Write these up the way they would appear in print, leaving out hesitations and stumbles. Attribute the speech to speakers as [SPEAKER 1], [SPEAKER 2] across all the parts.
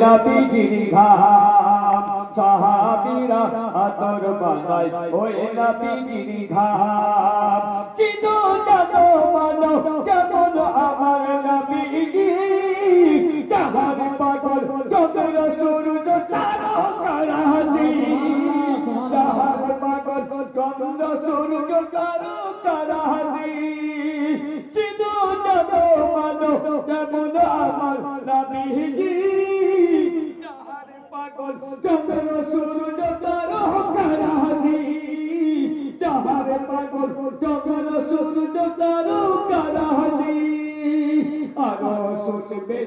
[SPEAKER 1] নবীজির ঘাম সাহাবীরা আতর বানায় ওই নবীজির ঘাম চিনো জানো মানো কেমন আমার নবীজি তাহার পাগল চন্দ্র সূর্য তারকারাজি তাহার পাগল চন্দ্র সূর্য তারকারাজি চিনো জানো মানো কেমন আমার নবীজি তাহার পাগল চন্দ্র সূর্য তারকারাজি তাহার পাগল চন্দ্র সূর্য তারকারাজি আরো শুনবে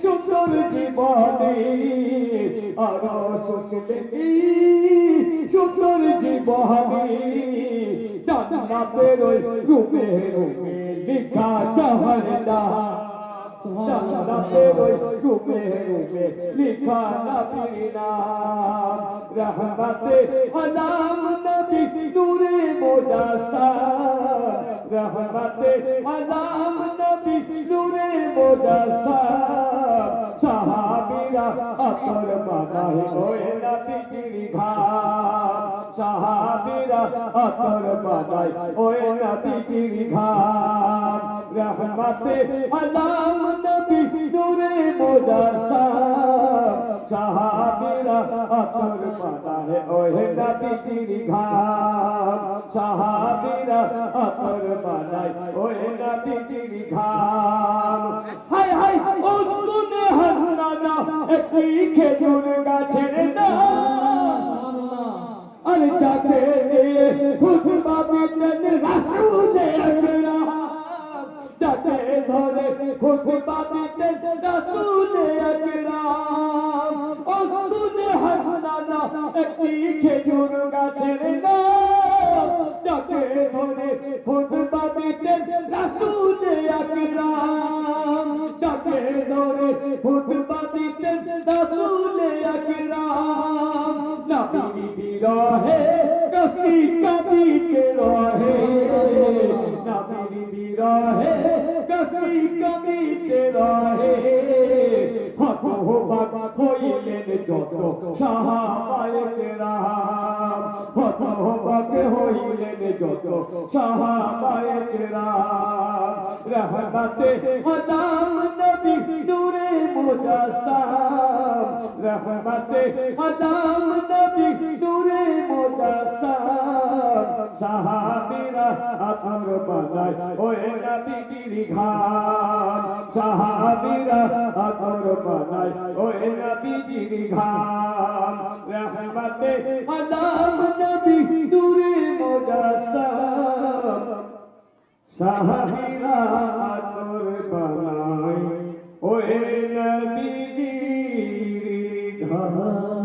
[SPEAKER 1] সুন্দর জীবনে আরো শুনবে সুন্দর জীবনে জান্নাতের ওই রূপে রূপে লেখা তাহার নাম জান্নাতের ওই রূপে রূপে লেখা নবীর নাম রহমতে আলাম নবী নূরে মুজাসসাম রহমতে আলাম নবী নূরে মুজাসসাম সাহাবীরা আতর বানায় ওই নবীজির ঘাম সাহাবীরা আতর বানায় ওই নবীজির ঘাম রহমতে আলাম নবী নূরে মুজাসসাম সাহাবীরা আতর বানায় ওই নবীজির ঘাম সাহাবীরা আতর বানায় ওই নবীজির ঘাম হায় হায় উসকুনে হান্নানা একটি খেজুর গাছের নাম আর যাকে নিয়ে খুতবা দিতেন রাসূল আকরাম যাকে ধরে খুতবা দিতেন রাসূল আকরাম উসকুনে হান্নানা একটি খেজুর গাছের নাম যাকে ধরে খুতবা দিতেন রাসূল আকরাম যাকে ধরে খুতবা দিতেন রাসূল আকরাম নবী বিরহে কষ্টি কাঁদিতে রহে নবী বিরহে কষ্টি কাঁদিতে রহে হতবাক হইলেন যত সাহাবায়ে কেরাম হতবাক হইলেন যত সাহাবায়ে কেরাম রহমতে আলাম নবী নূরে মুজাসসাম রহমতে আলাম নবী নূরে মুজাসসাম সাহাবীরা আতর বানায় ওই নবীজির ঘাম সাহাবীরা আতর বানায় ওই নবীজির ঘাম রহমতে আলাম নবী নূরে মুজাসসাম সাহাবীরা আতর বানায় ওই নবীজির ঘাম